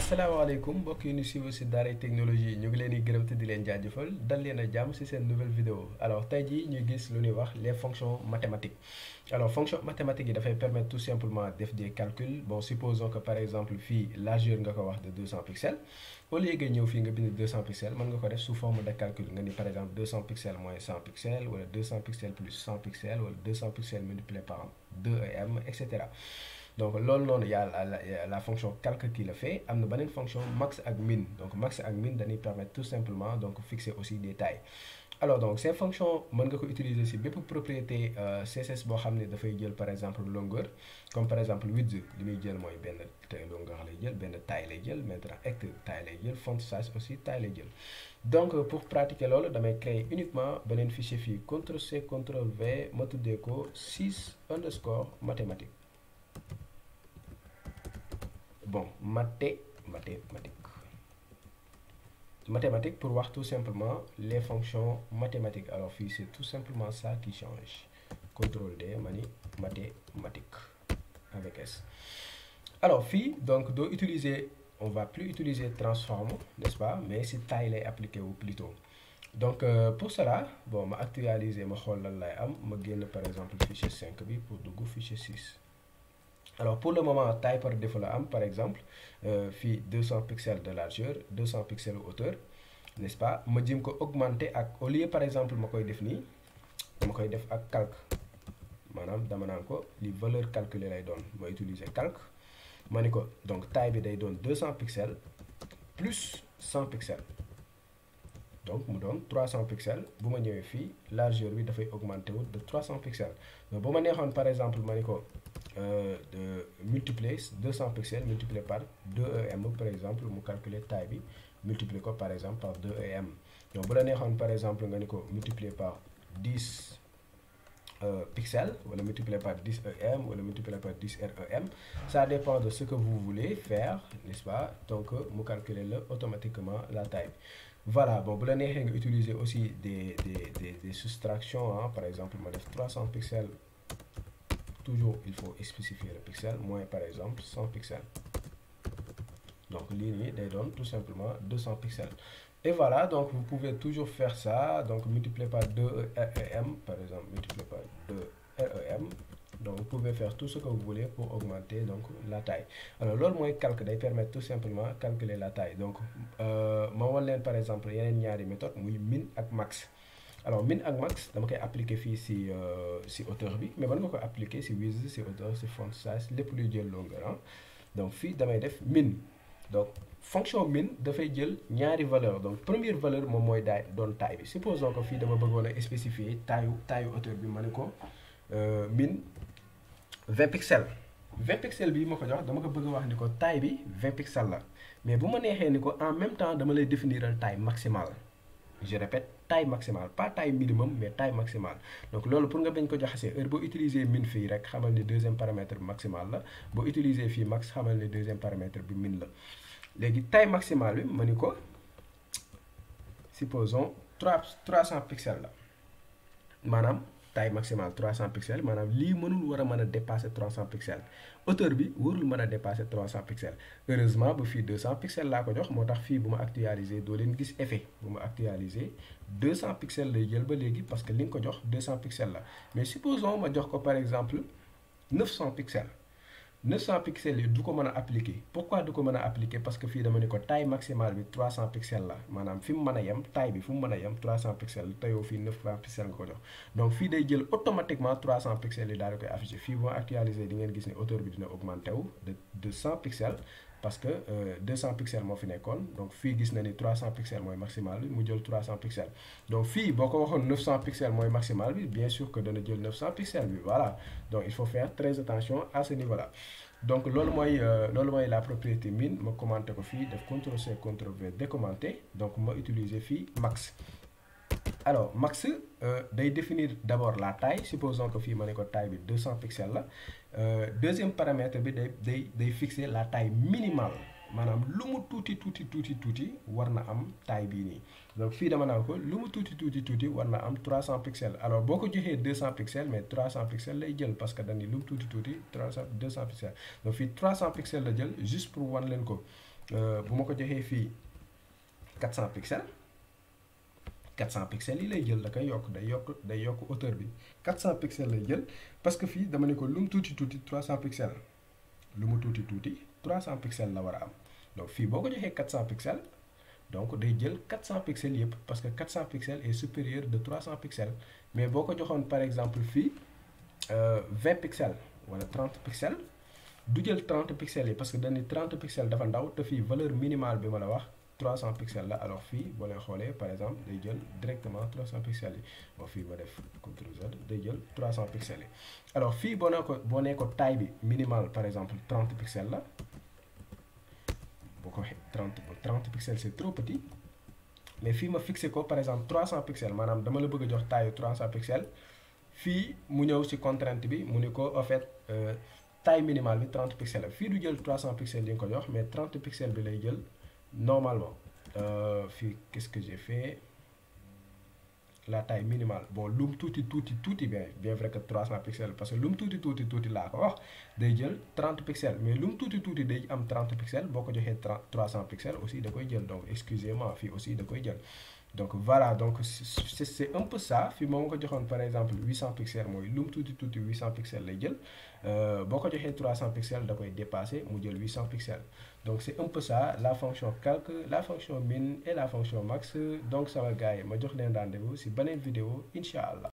asalaamaaleykum mbokk yi ñu suivre si Daaray Technologie ñu ngi leen di gërëm te di leen jaajëfal dal leen a jàmm si seen nouvelle vidéo alors tey jii ñuy gis lu ñuy wax les fonctions mathématiques alors fonctions mathématiques yi dafay permettre tout simplement def des calculs bon supposons que par exemple fii largeur nga ko wax de 200 pixels au lieu que ñëw fii nga bind 200 pixels mën nga ko def sous forme de calcul nga ni par exemple 200 pixels moins 100 pixels wala 200 pixels plus 100 pixels wala 200 pixels multiplié par 2em et cetera. Donc loolu noonu y a la fonction calque qui le fait am na beneen fonction max ak min donc max ak min dañuy permettre tout simplement donc fixer aussi des tailles. Alors donc ces fonctions mën nga ko utiliser si bépp propriété CSS boo xam ne dafay jël par exemple longueur comme par exemple width li muy jël mooy benn longueur lay jël benn taille lay jël maintenant hect taille lay jël font size aussi taille lay jël. Donc pour pratiquer loolu damay créer uniquement beneen fichier fii CTRL C CTRL V ma tuddee ko 6 underscore mathématique. Bon, mathématiques pour voir tout simplement les fonctions mathématiques. Alors ici, c'est tout simplement ça qui change. CTRL D, mathématiques avec S. Alors ici, donc on va plus utiliser transform, n'est-ce pas? Mais c'est taille est appliqué ou plutôt. Donc pour cela, bon, ma actualiser ma xool lan lay am ma génn par exemple fichier 5 bi pour dugg fichier 6. Alors pour le moment taille par défaut la am par exemple fii 200 pixels de largeur 200 pixels de hauteur n'est-ce pas ma jëm ko augmenter ak au lieu par exemple ma koy def nii dama koy def ak calque maanaam dama naan ko li valeur calculée lay doon ma utiliser calque ma ni ko donc taille bi day doon 200 pixels plus 100 pixels donc mu doon 300 pixels bu ma ñëwee fii largeur bi dafay augmenter wu de 300 pixels donc bu ma neexoon par exemple ma ni ko de multiplier 200 pixels multiplié par 2em par exemple mu calculer taille bi multiplier ko par exemple par 2em donc bu la neexoon par exemple nga ni ko multiplier par 10 pixels wala multiplier par 10em wala multiplier par 10rem ça dépend de ce que vous voulez faire n'est-ce pas donc mu calculer la automatiquement la taille. Voilà bon bu la neexee nga utiliser aussi des soustractions hein. Par exemple ma def 300 pixels. Toujours il faut spécifier le pixel moins par exemple 100 pixels donc lii nii day doon tout simplement 200 pixels et voilà donc vous pouvez toujours faire ça donc multiplier par 2rem par exemple multiplier par 2rem donc vous pouvez faire tout ce que vous voulez pour augmenter donc la taille. Alors loolu mooy calque day permettre tout simplement calculer la taille donc ma won leen par exemple yeneen ñaari méthode muy min ak max. Alors min ak max dama koy appliquer fii si hauteur bi mais mën nga ko appliquer si width si hauteur si font size lépp luy jël longueur ah donc fii damay def min donc fonction min dafay jël ñaari valeur donc première valeur moom mooy daay doon taille bi supposons que fii dama bëggoon a spécifier taille hauteur bi ma ne ko min 20 pixels 20 pixels bi ma ko jox dama ko bëgg a wax ni ko taille bi 20 pixels la mais bu ma neexee ni ko en même temps dama lay définir taille maximale. Je répète taille maximale pas taille minimum mais taille maximale donc loolu pour nga bañ ko jaxasee heure boo utiliser min fii rek xamal ni deuxième paramètre bi maximal la boo utiliser fii max xamal ni deuxième paramètre bi min la léegi taille maximale bi ma ni ko supposons 300 pixels la maanaam taille maximale 300 pixels maanaam lii mënul war a mën a dépasser 300 pixels hauteur bi warul mën a dépasser 300 pixels heureusement ba fii 200 pixels laa ko jox moo tax fii bu ma actualiser doo leen gis effet bu ma actualiser 200 pixels lay jël ba léegi parce que li nga ko jox 200 pixels la mais supposons ma jox ko par exemple 900 pixels 900 pixels yi du ko mën a appliquer pourquoi du ko mën a appliquer parce que fii dama ne ko taille maximale bi 300 pixels la maanaam fi mu mën a yem taille bi fu mu mën a yem 300 pixels te yow fii 900 pixels nga ko jox donc fii day jël automatiquement 300 pixels yi daal di koy afficher fii bu ma actualiser di ngeen gis ne hauteur bi dina augmenter wu de 100 pixels parce que 200 pixels moo fi nekkoon donc fii gis na ni 300 pixels mooy maximal bi mu jël 300 pixels donc fii boo ko waxoon 900 pixels mooy maximal bi bien sûr que dana jël 900 pixels bi voilà donc il faut faire très attention à ce niveau là donc loolu mooy la propriété min ma commenter ko fii def CTRL C CTRL V décommenter donc ma utiliser fii max. Alors max day définir d'abord la taille supposons que fii ma ne ko taille bi 200 pixels la deuxième paramètre bi day fixer la taille minimale maanaam lu mu tuuti war na am taille bii nii donc fii dama naan ko lu mu tuuti war na am 300 pixels alors boo ko joxee 200 pixels mais 300 pixels lay jël parce que dañuy lu mu tuuti 200 pixels donc fii 300 pixels la jël juste pour wan leen ko bu ma ko joxee fii 400 pixels 400 pixels yi lay jël da koy yokk day yokk hauteur bi 400 pixels lay jël parce que fii dama ne ko lu mu tuuti 300 pixels lu mu tuuti 300 pixels la war a am donc fii boo ko joxee 400 pixels donc day jël 400 pixels yëpp parce que 400 pixels est supérieur de 300 pixels mais boo ko joxoon par exemple fii 20 pixels wala 30 pixels du jël 30 pixels yi parce que dañu 30 pixels dafa ndaw te fii valeur minimale bi ma la wax 300 pixels la alors fii boo leen xoolee par exemple day jël directement 300 pixels yi bon fii ba def CTRL Z day jël 300 pixels yi alors fii boo nee ko taille bi minimale par exemple 30 pixels la boo ko waxee 30 pixels c'est trop petit mais fii ma fixé ko par exemple 300 pixels maanaam dama la bëgg a jox taille 300 pixels fii mu ñëw ci contrainte bi mu ni ko en fait taille minimale bi 30 pixels la fii du jël 300 pixels yi nga ko jox mais 30 pixels bi lay jël normalement fii qu'est-ce que j'ai fait la taille minimale bon lu mu tuuti bien vrai que 300 pixels parce que lu mu tuuti laa ko wax day jël 30 pixels mais lu mu tuuti day am 30 pixels boo ko joxee 300 pixels aussi da koy jël donc excusez-moi fii aussi da koy jël donc voilà donc c'est un peu ça fii moo ma ko joxoon par exemple 800 pixels mooy lu mu tuuti 800 pixels lay jël boo ko joxee 300 pixels da koy dépasser mu jël 800 pixels donc c'est un peu ça la fonction calque la fonction min et la fonction max donc sama gars yi ma jox leen rendez-vous si beneen vidéo incha allah.